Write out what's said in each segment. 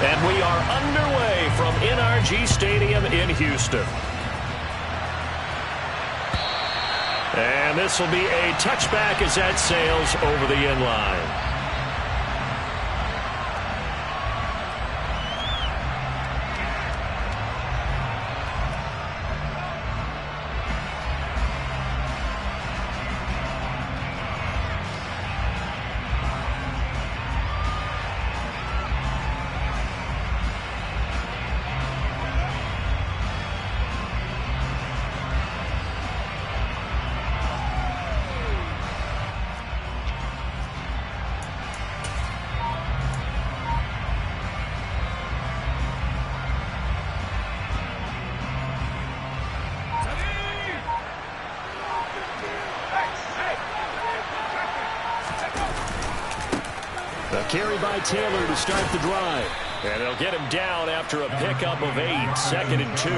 And we are underway from NRG Stadium in Houston. And this will be a touchback as that sails over the end line. A carry by Taylor to start the drive. And they'll get him down after a pickup of 8, 2nd and 2.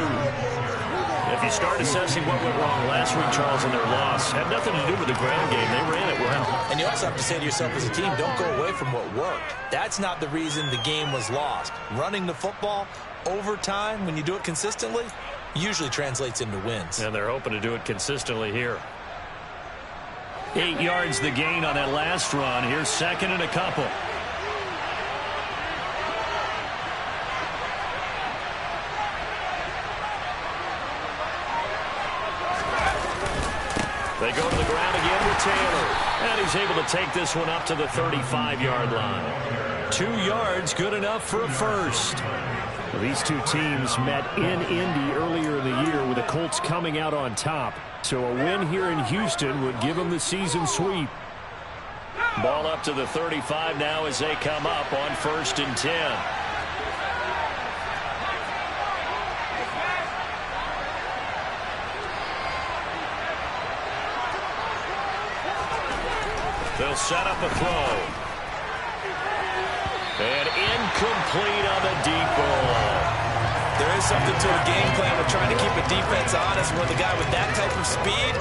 If you start assessing what went wrong last week, Charles, in their loss, had nothing to do with the ground game. They ran it well. And you also have to say to yourself as a team, don't go away from what worked. That's not the reason the game was lost. Running the football over time, when you do it consistently, usually translates into wins. And they're hoping to do it consistently here. 8 yards the gain on that last run. Here's 2nd and a couple. They go to the ground again with Taylor. And he's able to take this one up to the 35-yard line. 2 yards, good enough for a first. Well, these two teams met in Indy earlier in the year with the Colts coming out on top. So a win here in Houston would give them the season sweep. Ball up to the 35 now as they come up on 1st and 10. They'll set up a throw. And incomplete on the deep ball. There is something to a game plan with trying to keep a defense honest. With a guy with that type of speed,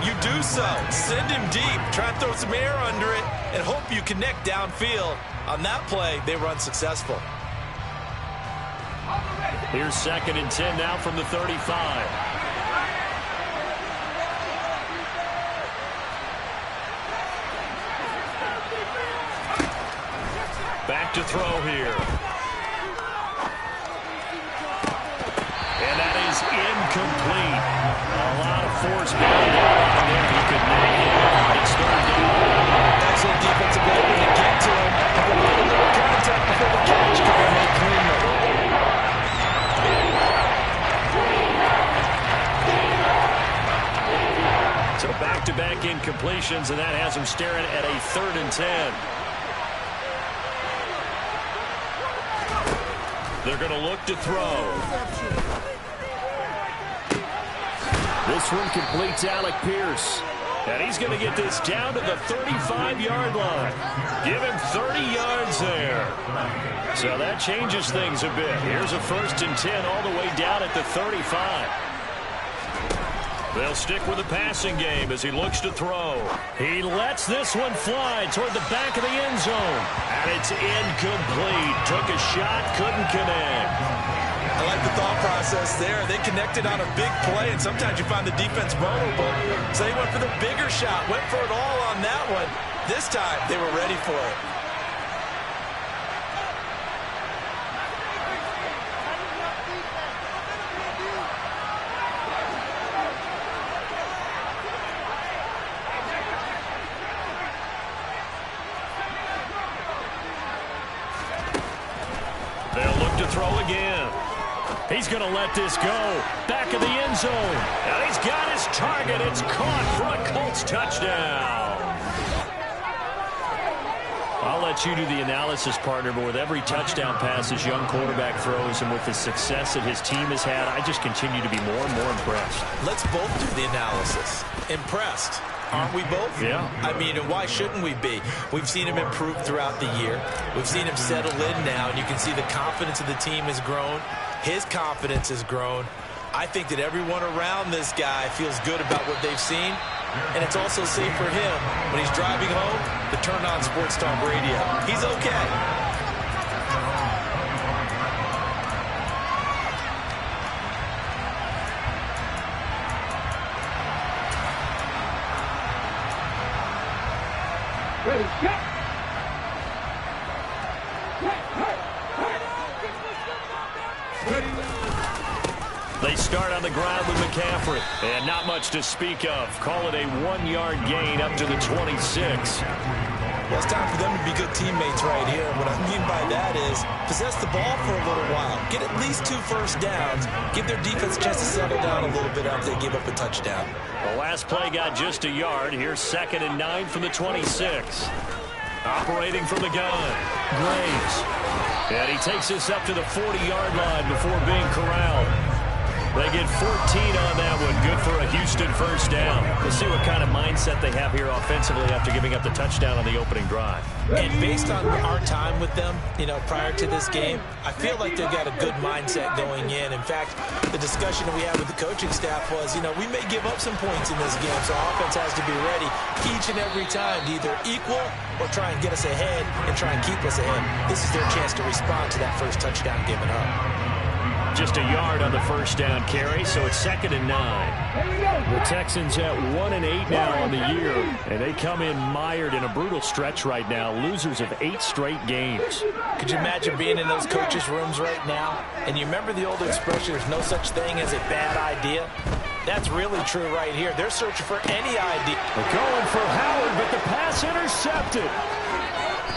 you do so. Send him deep. Try to throw some air under it and hope you connect downfield. On that play, they were unsuccessful. Here's 2nd and 10 now from the 35. Back to throw here. And that is incomplete. A lot of force behind that there. He could make it. It's 3rd down. Excellent defensive ability to get to him. Have a little contact before the catch. Cover him cleanly. So back-to-back incompletions, and that has him staring at a 3rd and 10. They're going to look to throw. This one completes Alec Pierce. And he's going to get this down to the 35-yard line. Give him 30 yards there. So that changes things a bit. Here's a 1st and 10 all the way down at the 35. They'll stick with the passing game as he looks to throw. He lets this one fly toward the back of the end zone. And it's incomplete. Took a shot, couldn't connect. I like the thought process there. They connected on a big play, and sometimes you find the defense vulnerable. So they went for the bigger shot, went for it all on that one. This time, they were ready for it. They'll look to throw again. He's going to let this go. Back of the end zone. And he's got his target. It's caught for a Colts touchdown. I'll let you do the analysis, partner, but with every touchdown pass his young quarterback throws and with the success that his team has had, I just continue to be more and more impressed. Let's both do the analysis. Impressed. Aren't we both? Yeah. I mean, and why shouldn't we be? We've seen him improve throughout the year. We've seen him settle in now, and you can see the confidence of the team has grown. His confidence has grown. I think that everyone around this guy feels good about what they've seen, and it's also safe for him when he's driving home to turn on Sports Talk Radio. He's okay. They start on the ground with McCaffrey. And not much to speak of. Call it a 1-yard gain up to the 26. Well, it's time for them to be good teammates right here. What I mean by that is possess the ball for a little while. Get at least 2 first downs. Give their defense a chance to settle down a little bit after they give up a touchdown. The last play got just a yard. Here's 2nd and 9 from the 26. Operating from the gun. Graves. And he takes this up to the 40-yard line before being corralled. They get 14 on that one. Good for a Houston first down. We'll see what kind of mindset they have here offensively after giving up the touchdown on the opening drive. And based on our time with them, prior to this game, I feel like they've got a good mindset going in. In fact, the discussion that we had with the coaching staff was, we may give up some points in this game, so offense has to be ready each and every time to either equal or try and get us ahead and try and keep us ahead. This is their chance to respond to that first touchdown given up. Just a yard on the first down carry, so it's 2nd and 9. The Texans at 1-8 now on the year, and they come in mired in a brutal stretch right now, losers of 8 straight games. Could you imagine being in those coaches' rooms right now? And you remember the old expression, there's no such thing as a bad idea? That's really true right here. They're searching for any idea. They're going for Howard, but the pass intercepted.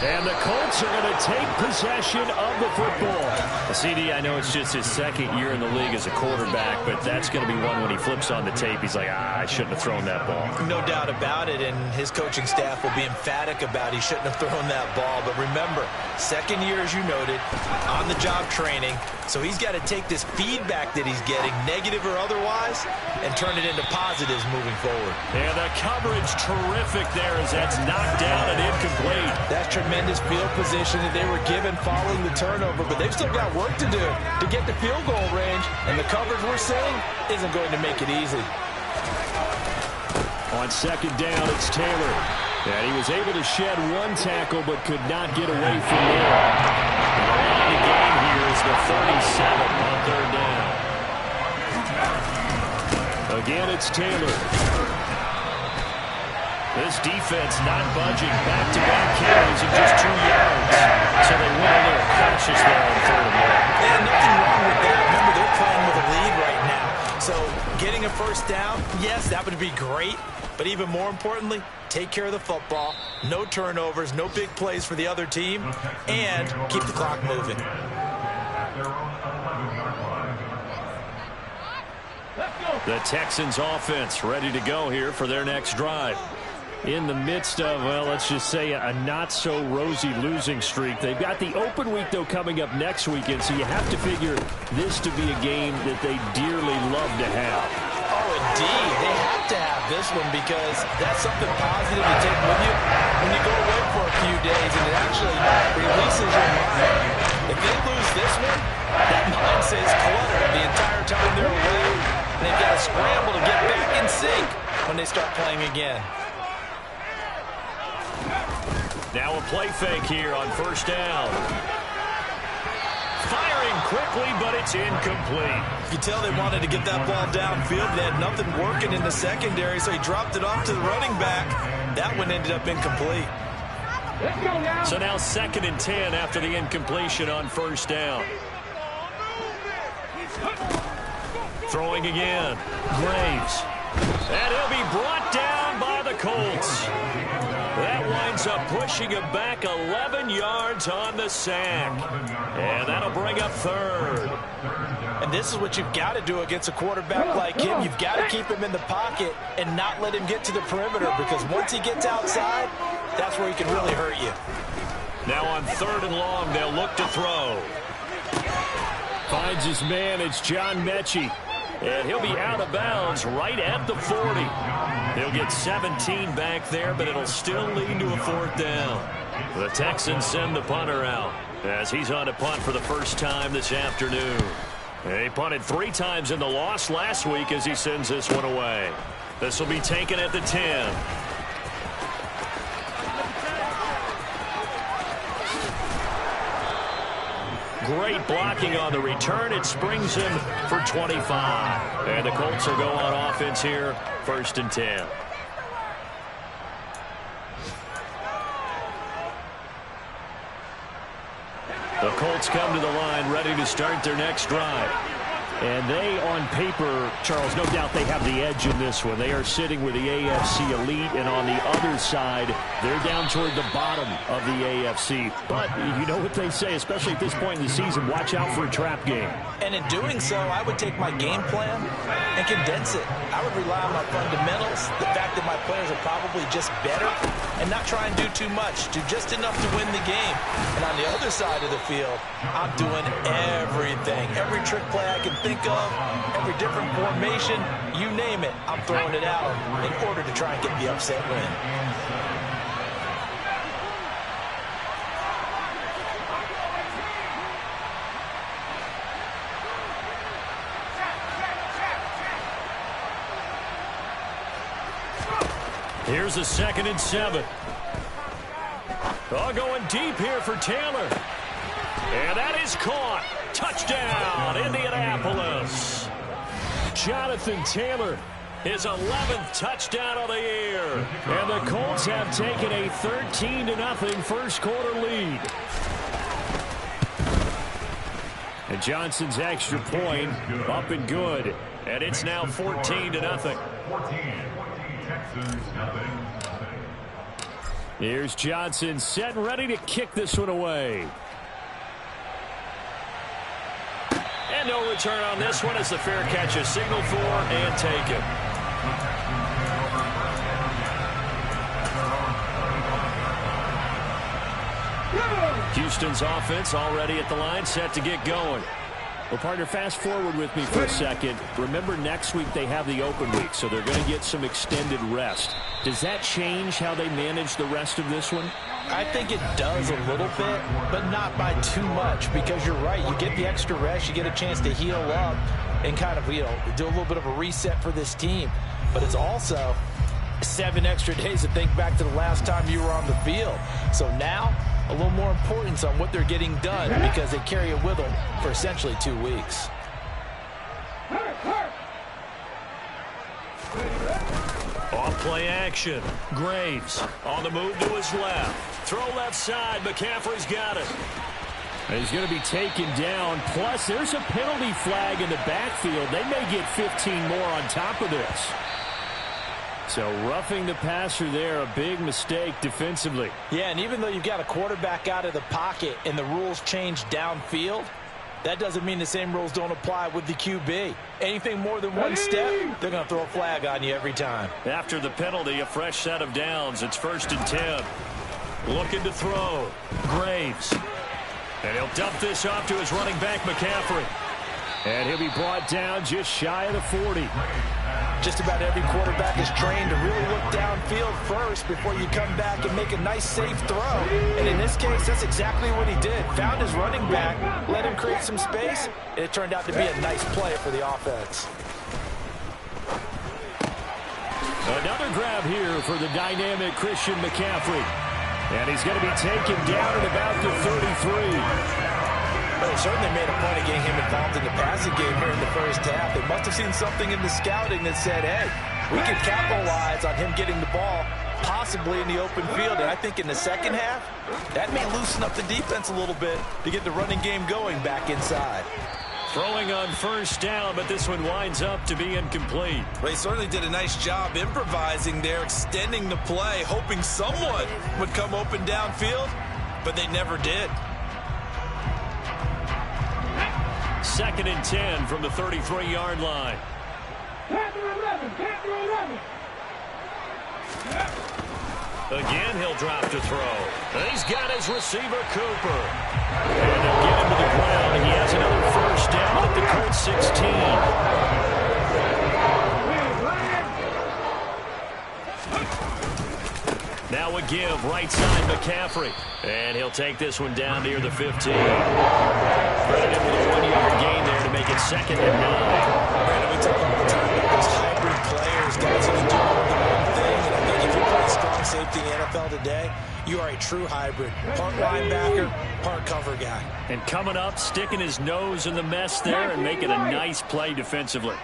And the Colts are going to take possession of the football. CD, I know it's just his 2nd year in the league as a quarterback, but that's going to be one when he flips on the tape. He's like, I shouldn't have thrown that ball. No doubt about it, and his coaching staff will be emphatic about he shouldn't have thrown that ball. But remember, 2nd year, as you noted, on-the-job training. So he's got to take this feedback that he's getting, negative or otherwise, and turn it into positives moving forward. And the coverage terrific there as that's knocked down and incomplete. That's tremendous field position that they were given following the turnover, but they've still got work to do to get the field goal range, and the coverage we're seeing isn't going to make it easy. On 2nd down, it's Taylor. And he was able to shed 1 tackle, but could not get away from there. And the gain here is the 37 on 3rd down. Again, it's Taylor. This defense not budging. Back-to-back carries of just 2 yards. So they went a little cautious there on 3rd and 1. Yeah, nothing wrong with that. Remember, they're playing with a lead right now. So getting a first down, yes, that would be great. But even more importantly, take care of the football. No turnovers, no big plays for the other team, and keep the clock moving. The Texans offense ready to go here for their next drive. In the midst of, well, let's just say a not-so-rosy losing streak. They've got the open week, though, coming up next weekend, so you have to figure this to be a game that they dearly love to have. Oh, indeed. They have to have this one because that's something positive to take with you when you go away for a few days, and it actually releases your mind. If they lose this one, that mind stays cluttered the entire time they're away, and they've got to scramble to get back in sync when they start playing again. Now a play fake here on 1st down. Firing quickly, but it's incomplete. You can tell they wanted to get that ball downfield. They had nothing working in the secondary, so he dropped it off to the running back. That one ended up incomplete. So now 2nd and 10 after the incompletion on 1st down. Throwing again. Graves. And he'll be brought down by the Colts. That winds up pushing him back 11 yards on the sack. And that'll bring up 3rd. And this is what you've got to do against a quarterback like him. You've got to keep him in the pocket and not let him get to the perimeter, because once he gets outside, that's where he can really hurt you. Now on 3rd and long, they'll look to throw. Finds his man. It's John Mechie. And he'll be out of bounds right at the 40. He'll get 17 back there, but it'll still lead to a 4th down. The Texans send the punter out as he's on to punt for the first time this afternoon. He punted 3 times in the loss last week as he sends this one away. This will be taken at the 10. Great blocking on the return. It springs him for 25. And the Colts will go on offense here, 1st and 10. The Colts come to the line ready to start their next drive. And they, on paper, Charles, no doubt they have the edge in this one. They are sitting with the AFC elite, and on the other side, they're down toward the bottom of the AFC. But you know what they say, especially at this point in the season, watch out for a trap game. And in doing so, I would take my game plan and condense it. I would rely on my fundamentals, the fact that my players are probably just better, and not try and do too much, do just enough to win the game. And on the other side of the field, I'm doing everything, every trick play I can think of, every different formation, you name it, I'm throwing it out in order to try and get the upset win. Here's a 2nd and 7. Oh, going deep here for Taylor. And that is caught. Touchdown, Indianapolis. Jonathan Taylor, his 11th touchdown of the year. And the Colts have taken a 13-0 first quarter lead. And Johnson's extra point up and good. And it's now 14-0. Here's Johnson set and ready to kick this one away. And no return on this one as the fair catch is signaled for and taken. Houston's offense already at the line, set to get going. Well, partner, fast forward with me for a second. Remember, next week they have the open week, so they're going to get some extended rest. Does that change how they manage the rest of this one? I think it does a little bit, but not by too much, because you're right. You get the extra rest, you get a chance to heal up and kind of, do a little bit of a reset for this team. But it's also 7 extra days to think back to the last time you were on the field. So now, a little more importance on what they're getting done because they carry it with them for essentially 2 weeks. Off play action. Graves on the move to his left. Throw left side. McCaffrey's got it. And he's going to be taken down. Plus, there's a penalty flag in the backfield. They may get 15 more on top of this. So roughing the passer there, a big mistake defensively. Yeah, and even though you've got a quarterback out of the pocket and the rules change downfield, that doesn't mean the same rules don't apply with the QB. Anything more than one step, they're going to throw a flag on you every time. After the penalty, a fresh set of downs. It's 1st and 10. Looking to throw. Graves. And he'll dump this off to his running back, McCaffrey. And he'll be brought down just shy of the 40. Just about every quarterback is trained to really look downfield first before you come back and make a nice, safe throw. And in this case, that's exactly what he did. Found his running back, let him create some space, and it turned out to be a nice play for the offense. Another grab here for the dynamic Christian McCaffrey. And he's going to be taken down at about the 33. Well, they certainly made a point of getting him involved in the passing game here in the first half. They must have seen something in the scouting that said, hey, we can capitalize on him getting the ball, possibly in the open field. And I think in the second half, that may loosen up the defense a little bit to get the running game going back inside. Throwing on 1st down, but this one winds up to be incomplete. Well, he certainly did a nice job improvising there, extending the play, hoping someone would come open downfield, but they never did. 2nd and 10 from the 33-yard line. Again, he'll drop to throw. And he's got his receiver, Cooper. And they'll get him to the ground. He has another 1st down at the Colts 16. Now a give, right side McCaffrey. And he'll take this one down near the 15. Credited with a 1-yard gain there to make it 2nd and 9. Brandon, we talk all the time about those hybrid players, guys who can do more than one thing. And I think if you're playing strong safety in the NFL today, you are a true hybrid. Part linebacker, part cover guy. And coming up, sticking his nose in the mess there and making a nice play defensively.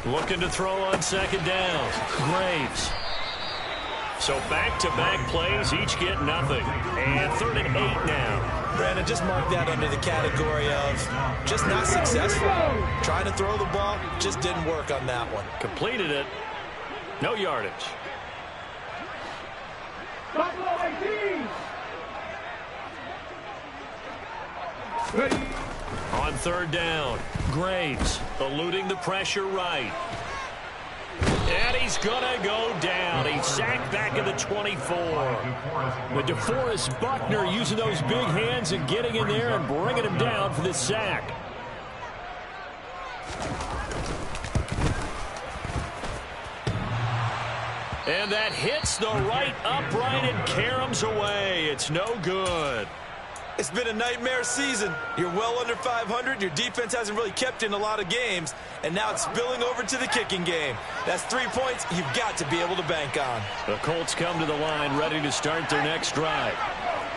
Looking to throw on 2nd down. Graves. So back-to-back plays, each get nothing. And 3rd and 8 now. Brandon, going to just mark that under the category of just not successful. Trying to throw the ball, just didn't work on that one. Completed it. No yardage. On third down, Graves eluding the pressure right. And he's going to go down. He's sacked back at the 24. But DeForest Buckner using those big hands and getting in there and bringing him down for this sack. And that hits the right upright and caroms away. It's no good. It's been a nightmare season. You're well under 500. Your defense hasn't really kept in a lot of games. And now it's spilling over to the kicking game. That's 3 points you've got to be able to bank on. The Colts come to the line ready to start their next drive.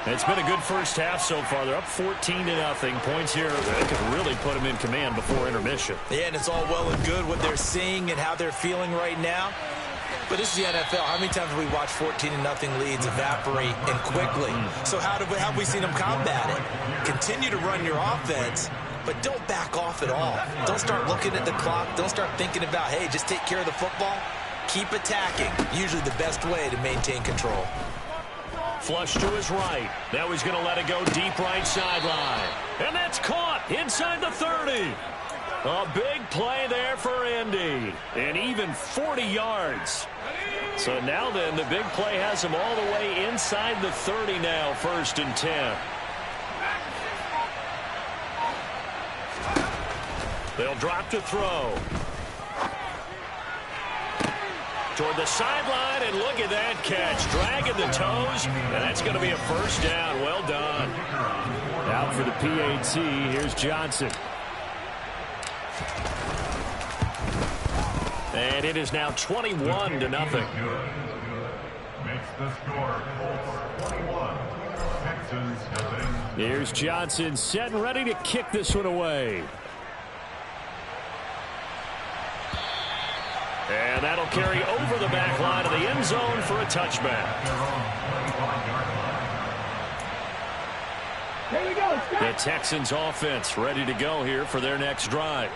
It's been a good first half so far. They're up 14-0. Points here that could really put them in command before intermission. Yeah, and it's all well and good what they're seeing and how they're feeling right now. But this is the NFL. How many times have we watched 14-0 leads evaporate and quickly? So how have we seen them combat it? Continue to run your offense, but don't back off at all. Don't start looking at the clock. Don't start thinking about, hey, just take care of the football. Keep attacking. Usually the best way to maintain control. Flush to his right. Now he's going to let it go deep right sideline. And that's caught inside the 30. A big play there for Indy. And even 40 yards. So now then, the big play has him all the way inside the 30 now, 1st and 10. They'll drop to throw. Toward the sideline, and look at that catch. Dragging the toes, and that's going to be a first down. Well done. Out for the PAT, here's Johnson. And it is now 21-0. Here's Johnson set and ready to kick this one away. And that'll carry over the back line of the end zone for a touchback. The Texans offense ready to go here for their next drive.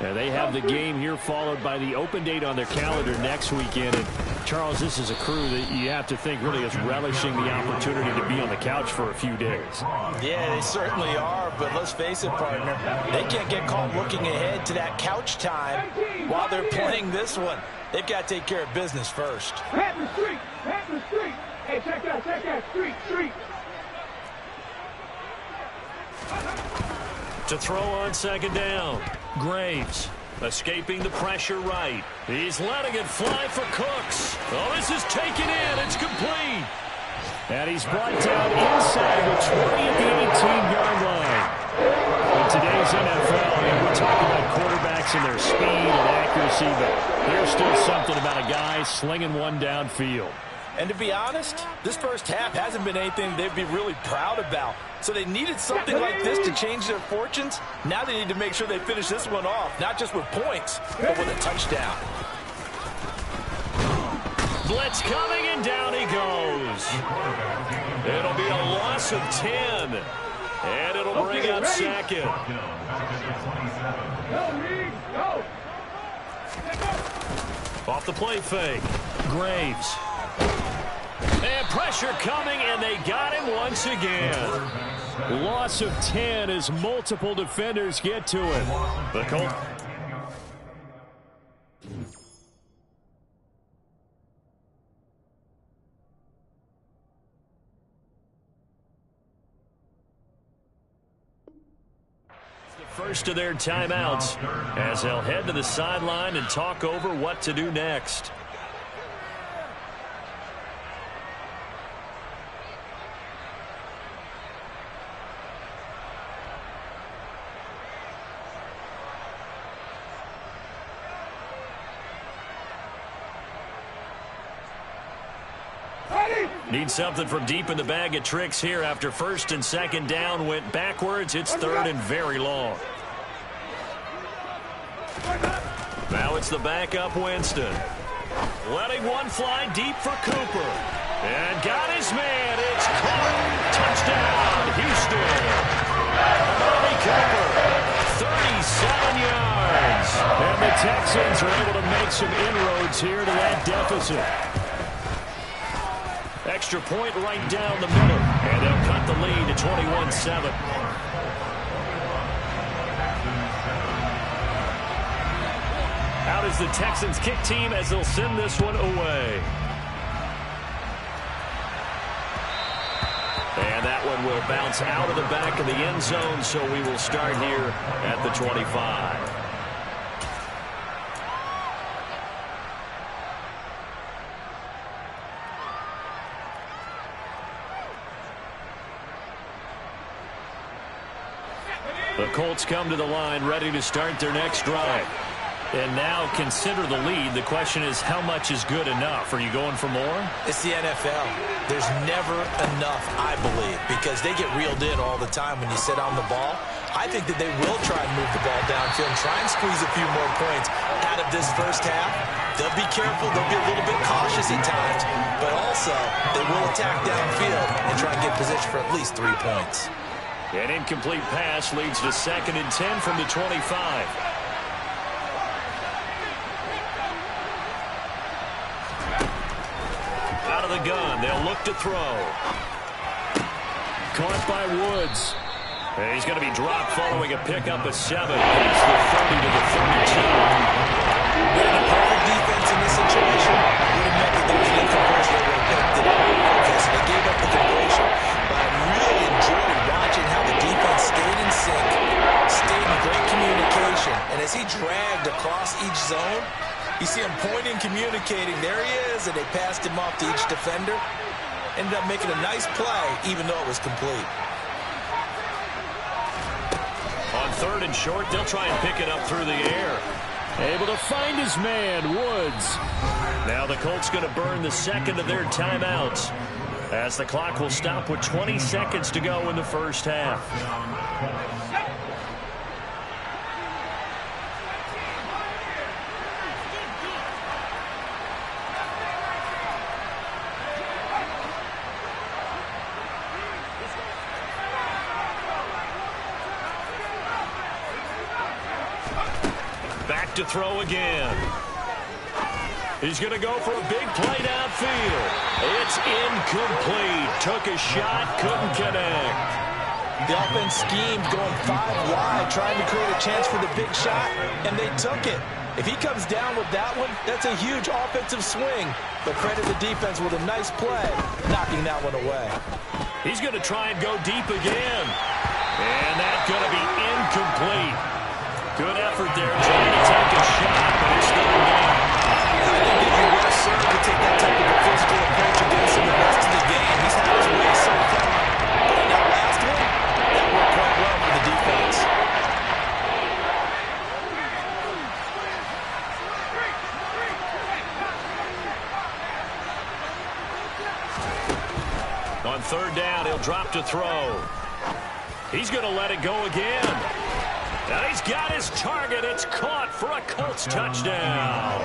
They have the game here followed by the open date on their calendar next weekend. And Charles, this is a crew that you have to think really is relishing the opportunity to be on the couch for a few days. Yeah, they certainly are, but let's face it, partner, they can't get caught looking ahead to that couch time while they're playing this one. They've got to take care of business first. Pat the street! Hey, check that, street! To throw on second down, Graves escaping the pressure right. He's letting it fly for Cooks. Oh, this is taken in. It's complete. And he's brought down inside the 20 at the 18-yard line. In today's NFL, we're talking about quarterbacks and their speed and accuracy, but there's still something about a guy slinging one downfield. And to be honest, this first half hasn't been anything they'd be really proud about. So they needed something like this to change their fortunes. Now they need to make sure they finish this one off, not just with points, but with a touchdown. Blitz coming, and down he goes. It'll be a loss of 10. And it'll bring up second. Off the play fake. Graves. And pressure coming, and they got him once again. Loss of 10 as multiple defenders get to him. The Colts. First of their timeouts as they'll head to the sideline and talk over what to do next. Need something from deep in the bag of tricks here after first and second down went backwards. It's third and very long. Now it's the backup Winston. Letting one fly deep for Cooper. And got his man. It's caught. Touchdown, Houston. are able to make some inroads here to that deficit. Extra point right down the middle. And they'll cut the lead to 21-7. Out is the Texans kick team as they'll send this one away. And that one will bounce out of the back of the end zone, so we will start here at the 25. The Colts come to the line ready to start their next drive. And now consider the lead. The question is, how much is good enough? Are you going for more? It's the NFL. There's never enough, I believe, because they get reeled in all the time when you sit on the ball. I think that they will try and move the ball downfield and try and squeeze a few more points out of this first half. They'll be careful. They'll be a little bit cautious at times, but also they will attack downfield and try and get position for at least 3 points. An incomplete pass leads to 2nd and 10 from the 25. Out of the gun, they'll look to throw. Caught by Woods. And he's going to be dropped following a pickup of 7. Past the 30 to the 32. With a perfect defense in this situation, would have meant that there was an incompletion. They would have picked it up. Okay, so they gave up the completion. But I really enjoyed watching how the defense stayed in sync, stayed in great communication. And as he dragged across each zone, you see him pointing, communicating. There he is, and they passed him off to each defender. Ended up making a nice play, even though it was complete. On 3rd and short, they'll try and pick it up through the air. Able to find his man, Woods. Now the Colts going to burn the 2nd of their timeouts, as the clock will stop with 20 seconds to go in the first half. Back to throw again. He's going to go for a big play downfield. It's incomplete. Took a shot, couldn't connect. The offense schemed going 5 wide, trying to create a chance for the big shot, and they took it. If he comes down with that one, that's a huge offensive swing. But credit the defense with a nice play, knocking that one away. He's going to try and go deep again. And that's going to be incomplete. Good effort there, trying to take a shot, but it's not enough. I think that you will serve to take that type of a physical approach against him the rest of the game. He's had his way so far. But in that last one, that worked quite well for the defense. On 3rd down, he'll drop to throw. He's going to let it go again. Now he's got his target. It's caught for a Colts touchdown.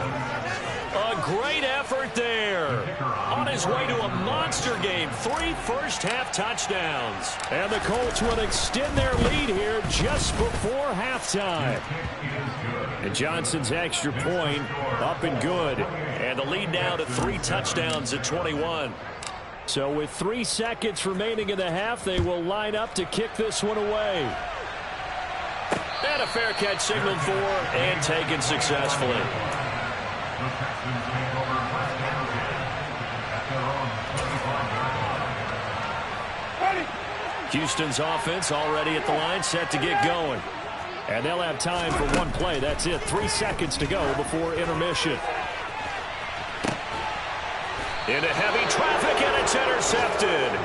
A great effort there. On his way to a monster game. 3 first-half touchdowns. And the Colts will extend their lead here just before halftime. And Johnson's extra point up and good. And the lead now to 3 touchdowns at 21. So with 3 seconds remaining in the half, they will line up to kick this one away. And a fair catch signaled for and taken successfully. Houston's offense already at the line, set to get going. And they'll have time for one play. That's it. 3 seconds to go before intermission. Into heavy traffic, and it's intercepted.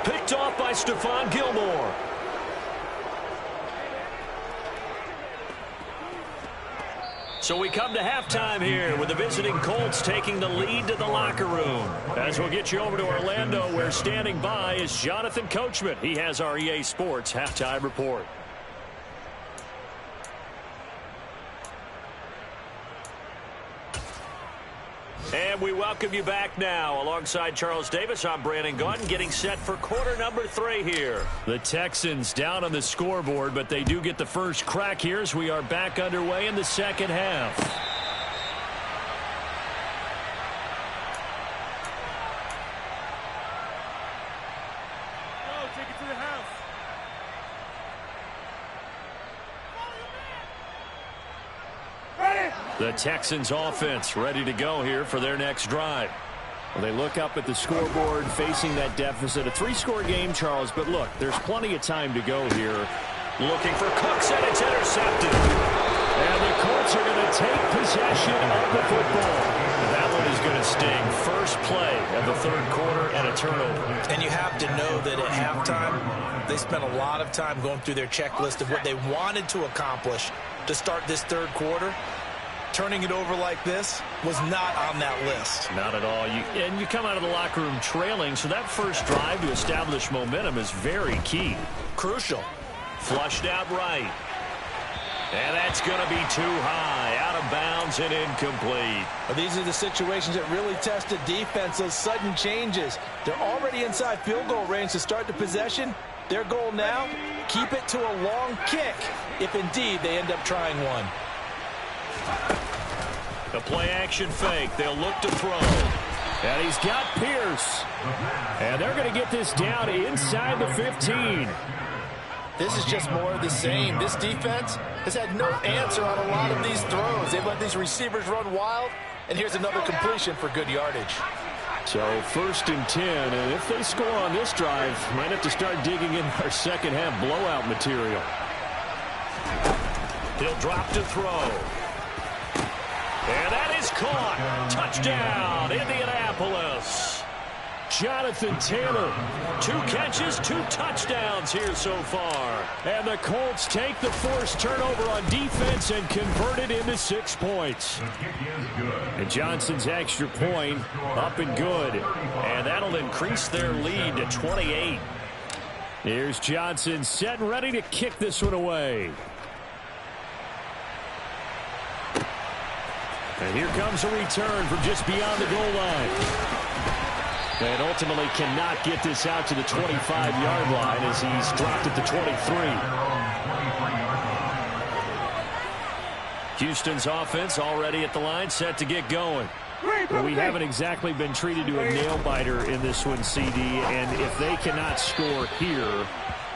Picked off by Stephon Gilmore. So we come to halftime here with the visiting Colts taking the lead to the locker room. As we'll get you over to Orlando, where standing by is Jonathan Coachman. He has our EA Sports halftime report. And we welcome you back now. Alongside Charles Davis, I'm Brandon Gaudin, getting set for quarter number 3 here. The Texans down on the scoreboard, but they do get the first crack here as we are back underway in the second half. The Texans offense ready to go here for their next drive. Well, they look up at the scoreboard facing that deficit. A 3-score game, Charles, but look, there's plenty of time to go here. Looking for Cooks, and it's intercepted. And the Colts are going to take possession of the football. That one is going to sting. First play of the third quarter and a turnover. And you have to know that at halftime, they spent a lot of time going through their checklist of what they wanted to accomplish to start this third quarter. Turning it over like this was not on that list. Not at all. And you come out of the locker room trailing, so that first drive to establish momentum is very key. Crucial. Flushed out right. And that's going to be too high. Out of bounds and incomplete. Well, these are the situations that really test the defense. Those sudden changes. They're already inside field goal range to start the possession. Their goal now, keep it to a long kick, if indeed they end up trying one. The play-action fake. They'll look to throw. And he's got Pierce. And they're going to get this down inside the 15. This is just more of the same. This defense has had no answer on a lot of these throws. They've let these receivers run wild. And here's another completion for good yardage. So 1st and 10. And if they score on this drive, might have to start digging in our second half blowout material. He'll drop to throw. And that is caught. Touchdown, Indianapolis. Jonathan Taylor. 2 catches, 2 touchdowns here so far. And the Colts take the forced turnover on defense and convert it into 6 points. And Johnson's extra point up and good. And that'll increase their lead to 28. Here's Johnson set and ready to kick this one away. And here comes a return from just beyond the goal line. And ultimately cannot get this out to the 25-yard line as he's dropped at the 23. Houston's offense already at the line, set to get going. Well, we haven't exactly been treated to a nail-biter in this one, CD, and if they cannot score here,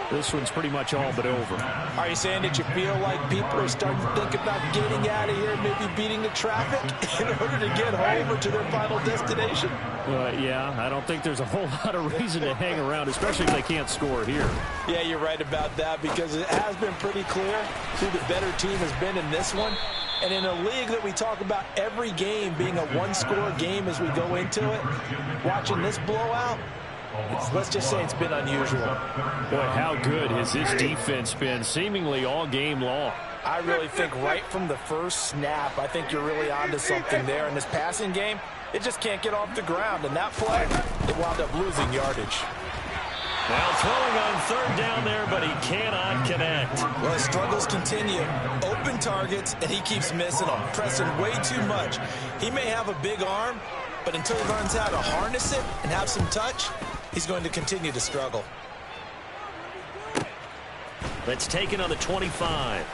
this one's pretty much all but over. Are you saying that you feel like people are starting to think about getting out of here, maybe beating the traffic in order to get home or to their final destination? Yeah, I don't think there's a whole lot of reason to hang around, especially if they can't score here. Yeah, you're right about that because it has been pretty clear who the better team has been in this one. And in a league that we talk about every game being a one-score game as we go into it, watching this blowout, let's just say it's been unusual. Boy, how good has this defense been seemingly all game long? I really think right from the first snap, I think you're really onto something there. In this passing game, it just can't get off the ground. And that play, it wound up losing yardage. Now throwing on 3rd down there, but he cannot connect. Well, his struggles continue. Open targets, and he keeps missing them, pressing way too much. He may have a big arm, but until he learns how to harness it and have some touch, he's going to continue to struggle. Let's take it on the 25.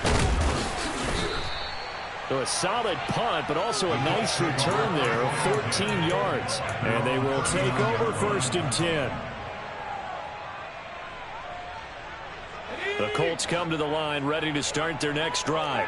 So a solid punt, but also a nice return there of 14 yards. And they will take over 1st and 10. The Colts come to the line ready to start their next drive.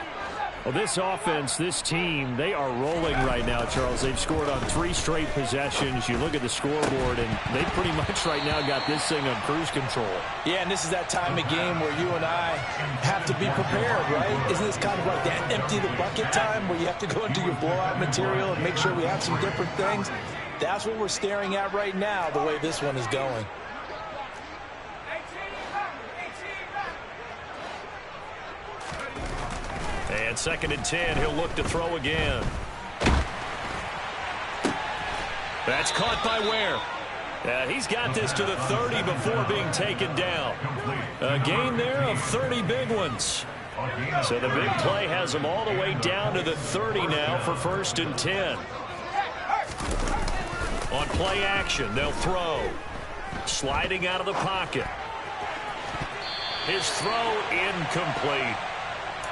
Well, this offense, this team, they are rolling right now, Charles. They've scored on 3 straight possessions. You look at the scoreboard, and they pretty much right now got this thing on cruise control. Yeah, and this is that time of game where you and I have to be prepared, right? Isn't this kind of like that empty the bucket time where you have to go into your blowout material and make sure we have some different things? That's what we're staring at right now, the way this one is going. And 2nd and 10, he'll look to throw again. That's caught by Ware. He's got this to the 30 before being taken down. A gain there of 30 big ones. So the big play has him all the way down to the 30 now for 1st and 10. On play action, they'll throw. Sliding out of the pocket. His throw incomplete.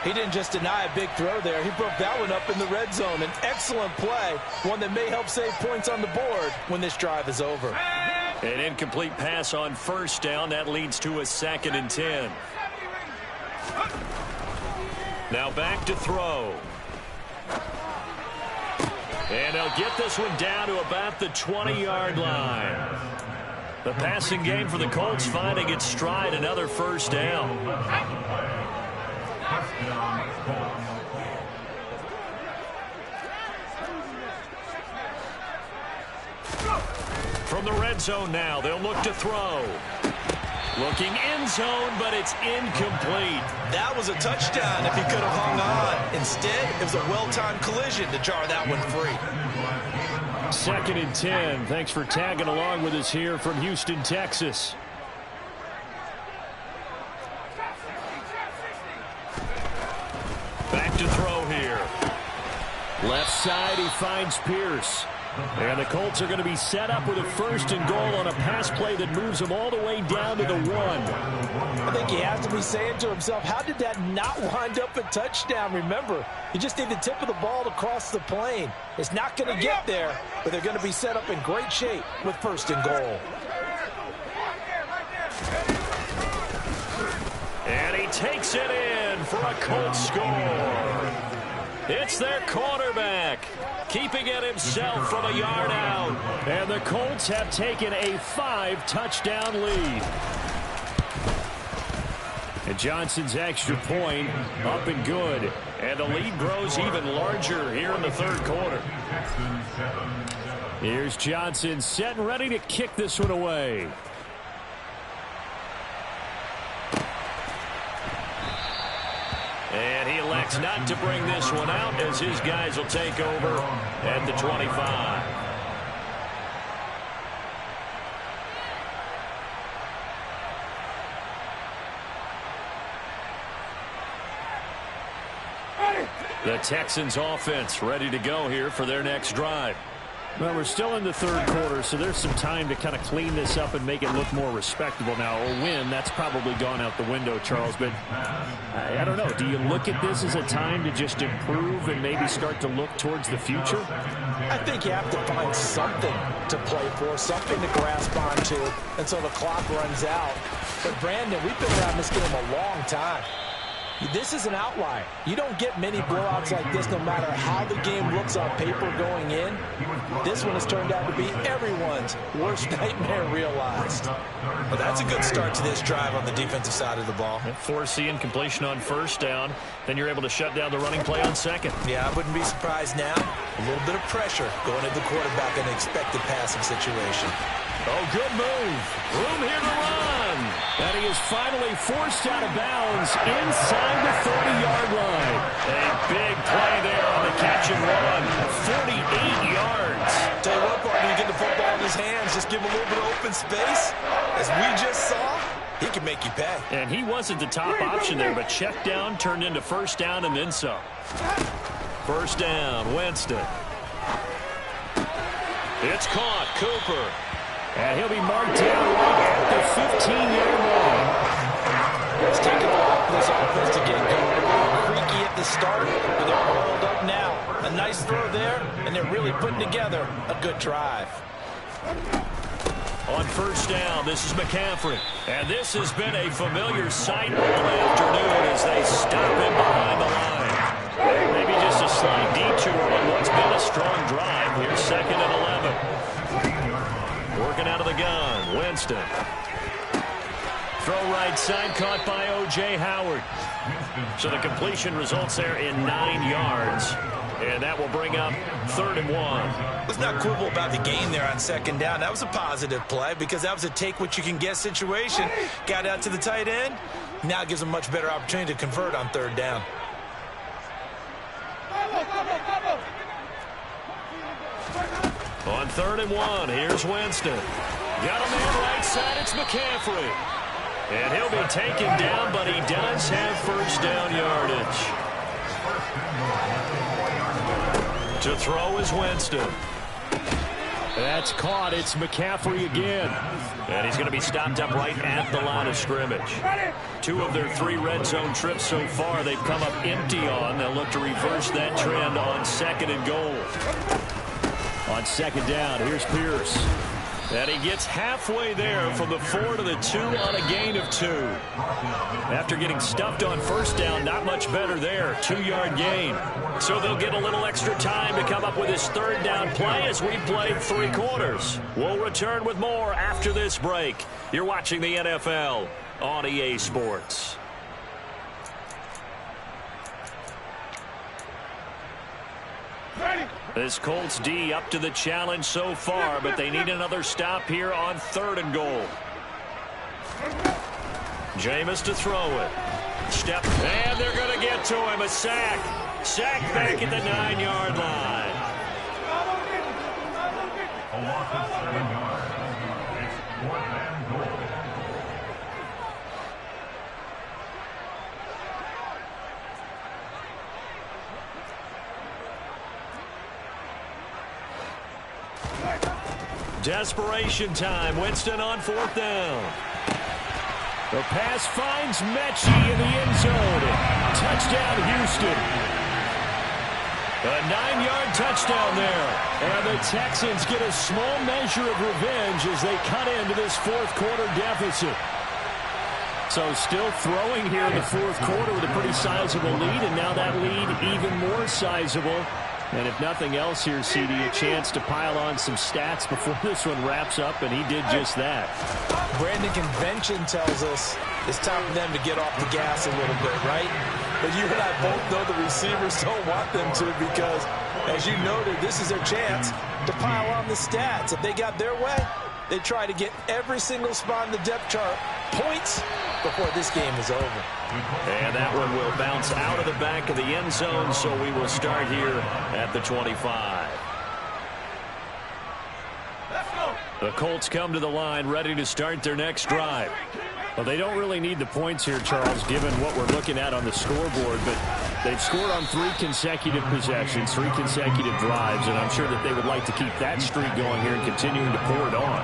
He didn't just deny a big throw there. He broke that one up in the red zone. An excellent play, one that may help save points on the board when this drive is over. An incomplete pass on 1st down. That leads to a 2nd and 10. Now back to throw. And they'll get this one down to about the 20-yard line. The passing game for the Colts finding its stride, another first down. From the red zone now, they'll look to throw. Looking end zone, but it's incomplete. That was a touchdown if he could have hung on. Instead, it was a well-timed collision to jar that one free. 2nd and 10. Thanks for tagging along with us here from Houston, Texas. Back to throw here. Left side, he finds Pierce. And the Colts are going to be set up with a 1st and goal on a pass play that moves them all the way down to the 1. I think he has to be saying to himself, how did that not wind up a touchdown? Remember, you just need the tip of the ball to cross the plane. It's not going to get there, but they're going to be set up in great shape with 1st and goal. And he takes it in for a Colts score. It's their quarterback, keeping it himself from a yard out. And the Colts have taken a 5-touchdown lead. And Johnson's extra point up and good. And the lead grows even larger here in the 3rd quarter. Here's Johnson set and ready to kick this one away. And he elects not to bring this one out as his guys will take over at the 25. The Texans offense ready to go here for their next drive. Well, we're still in the 3rd quarter, so there's some time to kind of clean this up and make it look more respectable now. A win, that's probably gone out the window, Charles. But I don't know. Do you look at this as a time to just improve and maybe start to look towards the future? I think you have to find something to play for, something to grasp onto until the clock runs out. But, Brandon, we've been around this game a long time. This is an outlier. You don't get many blowouts like this no matter how the game looks on paper going in. This one has turned out to be everyone's worst nightmare realized. Well, that's a good start to this drive on the defensive side of the ball. Forcing incompletion on 1st down. Then you're able to shut down the running play on 2nd. Yeah, I wouldn't be surprised now. A little bit of pressure going at the quarterback in an expected passing situation. Oh, good move. Room here to run. And he is finally forced out of bounds inside the 30-yard line. A big play there on the catch and run. 48 yards. Tell you what, partner, you get the football in his hands, just give him a little bit of open space. As we just saw, he can make you pay. And he wasn't the top option there, but check down turned into 1st down and then some. 1st down, Winston. It's caught, Cooper. And he'll be marked down right at the 15-yard line. It's taken a while for this offense to get going. Creaky at the start, but they're rolled up now. A nice throw there, and they're really putting together a good drive. On 1st down, this is McCaffrey. And this has been a familiar sight all afternoon as they stop him behind the line. Maybe just a slight detour on what's been a strong drive. Here's 2nd and 11. Working out of the gun, Winston. Throw right side, caught by O.J. Howard. So the completion results there in 9 yards. And that will bring up 3rd and 1. Let's not quibble about the gain there on 2nd down. That was a positive play because that was a take-what-you-can-get situation. Got out to the tight end. Now it gives them a much better opportunity to convert on 3rd down. On 3rd and 1, here's Winston. Got a man right side, it's McCaffrey. And he'll be taken down, but he does have 1st down yardage. To throw is Winston. That's caught, it's McCaffrey again. And he's going to be stopped up right at the line of scrimmage. 2 of their 3 red zone trips so far they've come up empty on. They'll look to reverse that trend on 2nd and goal. On 2nd down, here's Pierce. And he gets halfway there from the 4 to the 2 on a gain of 2. After getting stuffed on first down, not much better there. 2-yard gain. So they'll get a little extra time to come up with his third down play as we played 3 quarters. We'll return with more after this break. You're watching the NFL on EA Sports. This Colts D up to the challenge so far, but they need another stop here on 3rd and goal. Jameis to throw it. Step, and they're going to get to him. A sack. Sack back at the 9-yard line. Desperation time. Winston on 4th down. The pass finds Mechie in the end zone. Touchdown, Houston. A 9-yard touchdown there. And the Texans get a small measure of revenge as they cut into this 4th quarter deficit. So still throwing here in the 4th quarter with a pretty sizable lead, and now that lead even more sizable. And if nothing else here, CD, a chance to pile on some stats before this one wraps up, and he did just that. Brandon, convention tells us it's time for them to get off the gas a little bit, right? But you and I both know the receivers don't want them to because, as you noted, this is their chance to pile on the stats. If they got their way, they try to get every single spot in the depth chart points before this game is over. And that one will bounce out of the back of the end zone, so we will start here at the 25. The Colts come to the line ready to start their next drive. Well, they don't really need the points here, Charles, given what we're looking at on the scoreboard, but they've scored on 3 consecutive possessions, 3 consecutive drives, and I'm sure that they would like to keep that streak going here and continuing to pour it on.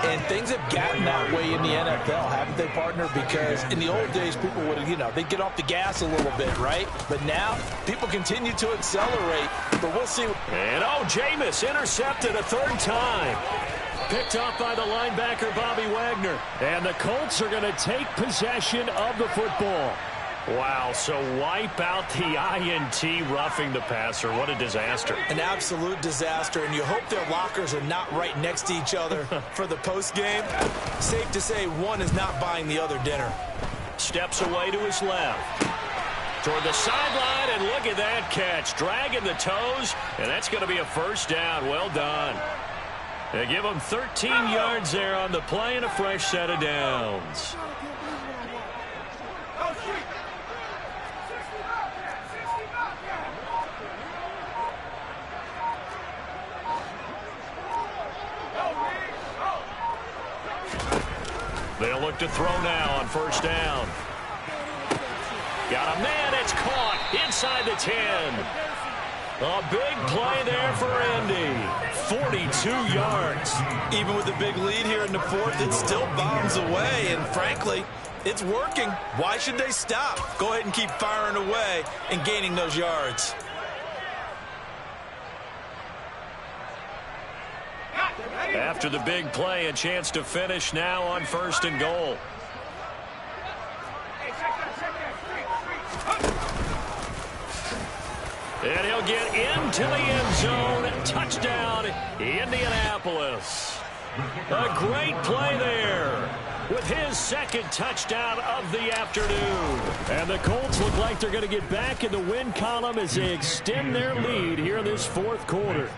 And things have gotten that way in the NFL, haven't they, partner? Because in the old days, people would, they'd get off the gas a little bit, right? But now, people continue to accelerate, but we'll see. And, Jameis intercepted a 3rd time. Picked off by the linebacker, Bobby Wagner. And the Colts are going to take possession of the football. Wow, so wipe out the INT roughing the passer. What a disaster. An absolute disaster, and you hope their lockers are not right next to each other for the postgame. Safe to say one is not buying the other dinner. Steps away to his left. Toward the sideline, and look at that catch. Dragging the toes, and that's going to be a 1st down. Well done. They give him 13 yards there on the play and a fresh set of downs. They'll look to throw now on 1st down. Got a man, it's caught inside the 10. A big play there for Andy. 42 yards. Even with a big lead here in the 4th, it still bombs away, and frankly, it's working. Why should they stop? Go ahead and keep firing away and gaining those yards. After the big play, a chance to finish now on 1st and goal. And he'll get into the end zone. Touchdown, Indianapolis. A great play there with his 2nd touchdown of the afternoon. And the Colts look like they're going to get back in the win column as they extend their lead here in this 4th quarter.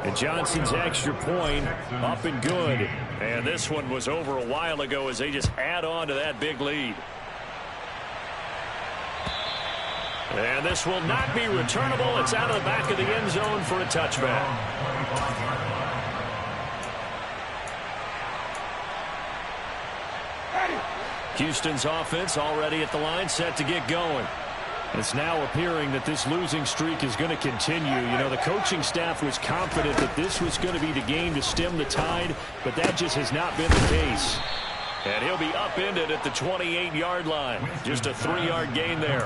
And Johnson's extra point up and good. And this one was over a while ago as they just add on to that big lead. And this will not be returnable. It's out of the back of the end zone for a touchback. Houston's offense already at the line, set to get going. It's now appearing that this losing streak is going to continue. The coaching staff was confident that this was going to be the game to stem the tide, but that just has not been the case. And he'll be upended at the 28-yard line. Just a 3-yard gain there.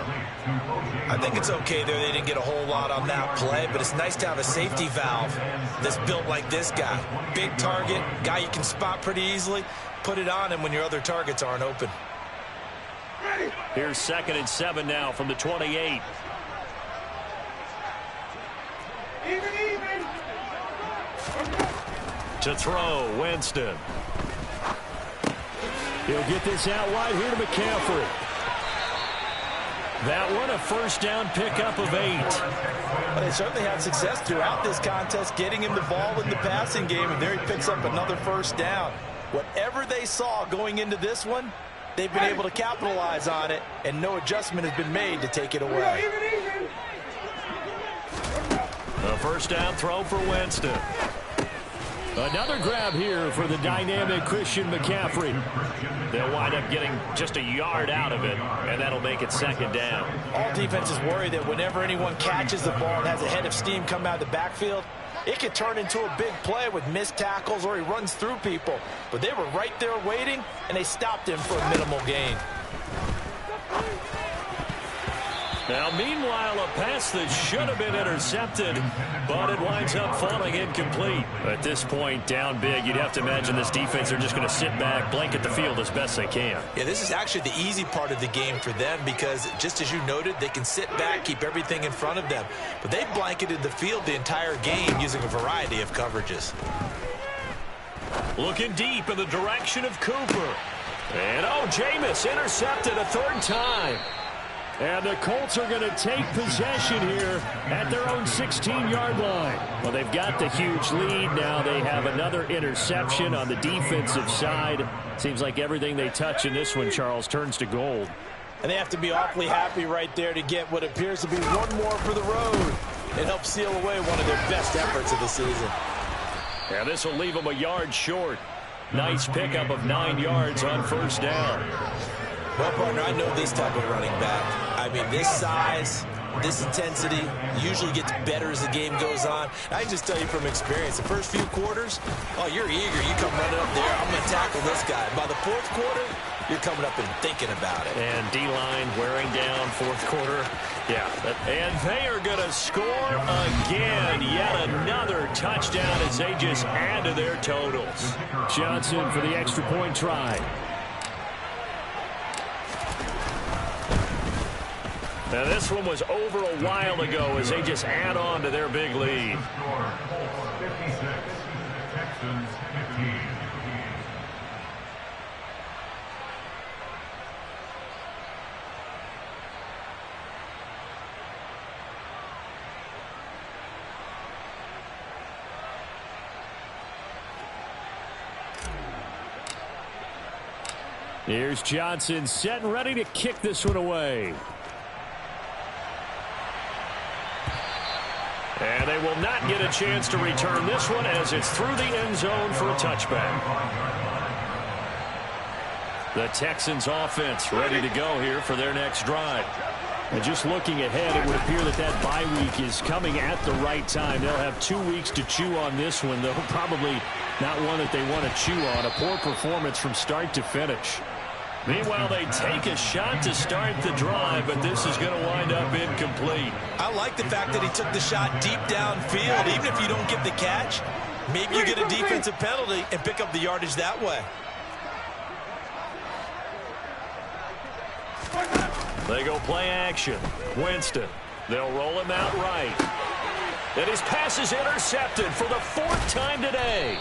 I think it's okay there. They didn't get a whole lot on that play, but it's nice to have a safety valve that's built like this guy. Big target, guy you can spot pretty easily. Put it on him when your other targets aren't open. Here's 2nd and 7 now from the 28. To throw, Winston. He'll get this out wide here to McCaffrey. That one a first down pickup of 8. But they certainly had success throughout this contest, getting him the ball in the passing game, and there he picks up another first down. Whatever they saw going into this one, they've been able to capitalize on it, and no adjustment has been made to take it away. A first down throw for Winston. Another grab here for the dynamic Christian McCaffrey. They'll wind up getting just a yard out of it, and that'll make it 2nd down. All defenses worry that whenever anyone catches the ball and has a head of steam come out of the backfield, it could turn into a big play with missed tackles or he runs through people. But they were right there waiting, and they stopped him for a minimal gain. Now, meanwhile, a pass that should have been intercepted, but it winds up falling incomplete. At this point, down big, you'd have to imagine this defense are just going to sit back, blanket the field as best they can. Yeah, this is actually the easy part of the game for them because, just as you noted, they can sit back, keep everything in front of them. But they blanketed the field the entire game using a variety of coverages. Looking deep in the direction of Cooper. And, Jameis intercepted a 3rd time. And the Colts are going to take possession here at their own 16-yard line. Well, they've got the huge lead. Now they have another interception on the defensive side. Seems like everything they touch in this one, Charles, turns to gold. And they have to be awfully happy right there to get what appears to be one more for the road. It helps seal away one of their best efforts of the season. And this will leave them a yard short. Nice pickup of 9 yards on first down. Well, partner, I know this type of running back. I mean, this size, this intensity usually gets better as the game goes on. I can just tell you from experience, the first few quarters, you're eager. You come running up there, I'm going to tackle this guy. By the 4th quarter, you're coming up and thinking about it. And D-line wearing down 4th quarter. Yeah. And they are going to score again. Yet another touchdown as they just add to their totals. Johnson for the extra point try. Now, this one was over a while ago as they just add on to their big lead. Texans 15. Here's Johnson set and ready to kick this one away. And they will not get a chance to return this one as it's through the end zone for a touchback. The Texans offense ready to go here for their next drive. And just looking ahead, it would appear that bye week is coming at the right time. They'll have 2 weeks to chew on this one, though probably not one that they want to chew on. A poor performance from start to finish. Meanwhile, they take a shot to start the drive, but this is going to wind up incomplete. I like the fact that he took the shot deep downfield. Even if you don't get the catch, maybe you get a defensive penalty and pick up the yardage that way. They go play action. Winston. They'll roll him out right. And his pass is intercepted for the 4th time today.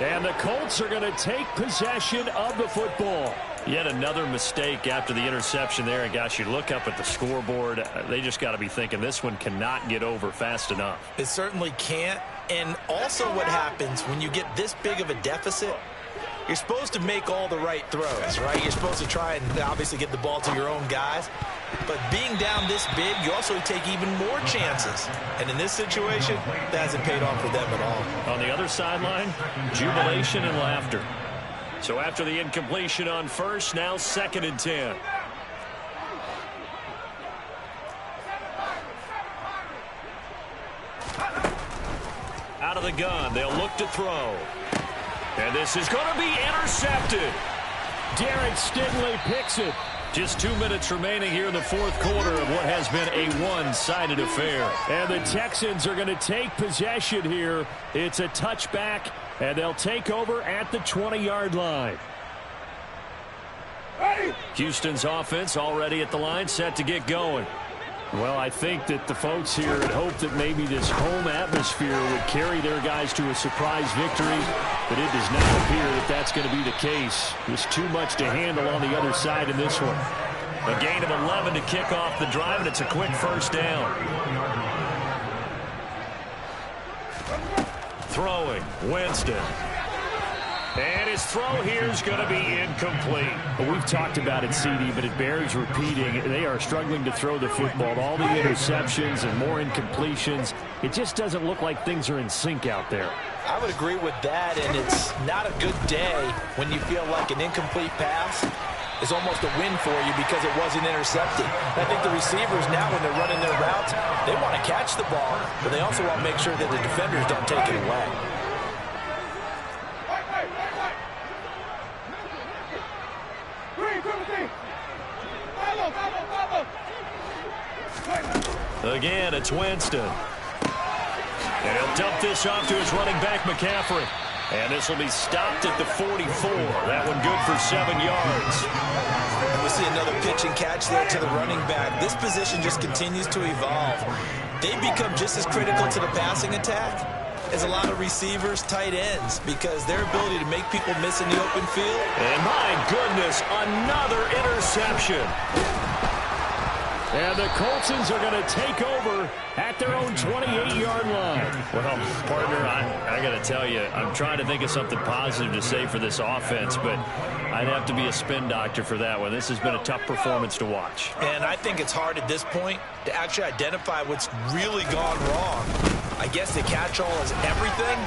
And the Colts are going to take possession of the football. Yet another mistake after the interception there. And, gosh, you look up at the scoreboard. They just got to be thinking this one cannot get over fast enough. It certainly can't. And also what happens when you get this big of a deficit, you're supposed to make all the right throws, right? You're supposed to try and obviously get the ball to your own guys. But being down this big, you also take even more chances. And in this situation, that hasn't paid off for them at all. On the other sideline, jubilation and laughter. So after the incompletion on first, now 2nd and 10. Out of the gun, they'll look to throw. And this is going to be intercepted. Derek Stingley picks it. Just 2 minutes remaining here in the fourth quarter of what has been a one-sided affair. And the Texans are going to take possession here. It's a touchback, and they'll take over at the 20-yard line. Houston's offense already at the line, set to get going. Well, I think that the folks here had hoped that maybe this home atmosphere would carry their guys to a surprise victory, but it does not appear that that's going to be the case. There's too much to handle on the other side in this one. A gain of 11 to kick off the drive, and it's a quick first down. Throwing, Winston. And his throw here is going to be incomplete. Well, we've talked about it, CD, but it bears repeating. They are struggling to throw the football. All the interceptions and more incompletions. It just doesn't look like things are in sync out there. I would agree with that, and it's not a good day when you feel like an incomplete pass is almost a win for you because it wasn't intercepted. I think the receivers now, when they're running their routes, they want to catch the ball, but they also want to make sure that the defenders don't take it away. Again, it's Winston. And he'll dump this off to his running back, McCaffrey. And this will be stopped at the 44. That one good for 7 yards. And we see another pitch and catch there to the running back. This position just continues to evolve. They become just as critical to the passing attack as a lot of receivers, tight ends, because their ability to make people miss in the open field. And my goodness, another interception. And the Coltsons are going to take over at their own 28-yard line. Well, partner, I got to tell you, I'm trying to think of something positive to say for this offense, but I'd have to be a spin doctor for that one. This has been a tough performance to watch. And I think it's hard at this point to actually identify what's really gone wrong. I guess the catch-all is everything.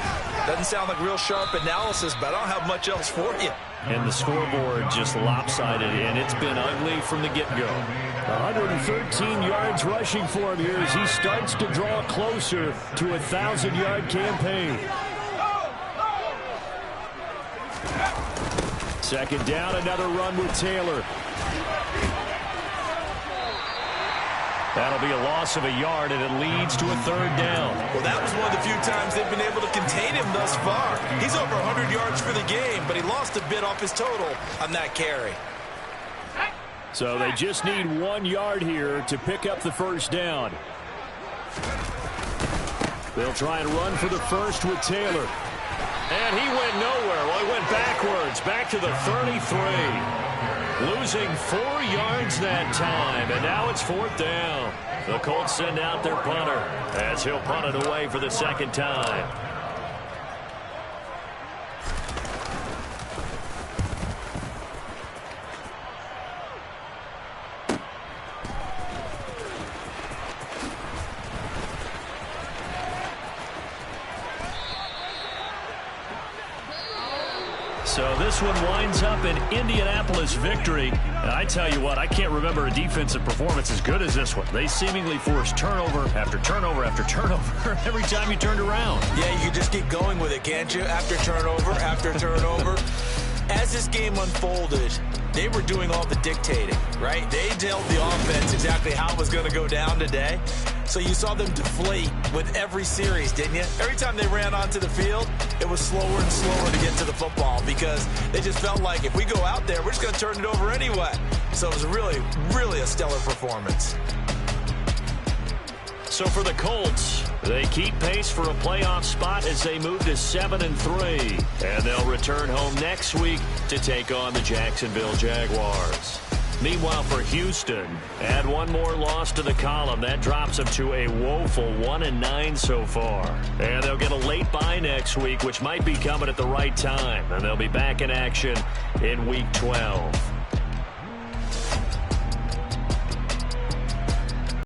Doesn't sound like real sharp analysis, but I don't have much else for you. And the scoreboard just lopsided, and it's been ugly from the get-go. 113 yards rushing for him here as he starts to draw closer to a 1,000-yard campaign. Second down, another run with Taylor. That'll be a loss of a yard, and it leads to a third down. Well, that was one of the few times they've been able to contain him thus far. He's over 100 yards for the game, but he lost a bit off his total on that carry. So they just need 1 yard here to pick up the first down. They'll try and run for the first with Taylor. And he went nowhere. Well, he went backwards, back to the 33. Losing 4 yards that time, and now it's fourth down. The Colts send out their punter as he'll punt it away for the second time. So this one winds up an Indianapolis victory. And I tell you what, I can't remember a defensive performance as good as this one. They seemingly forced turnover after turnover after turnover every time you turned around. Yeah, you can just keep going with it, can't you? After turnover, after turnover. As this game unfolded, they were doing all the dictating, right? They told the offense exactly how it was going to go down today. So you saw them deflate with every series, didn't you? Every time they ran onto the field, it was slower and slower to get to the football because they just felt like if we go out there, we're just going to turn it over anyway. So it was really, really a stellar performance. So for the Colts, they keep pace for a playoff spot as they move to 7-3. And they'll return home next week to take on the Jacksonville Jaguars. Meanwhile, for Houston, add one more loss to the column. That drops them to a woeful 1-9 so far. And they'll get a late bye next week, which might be coming at the right time. And they'll be back in action in Week 12.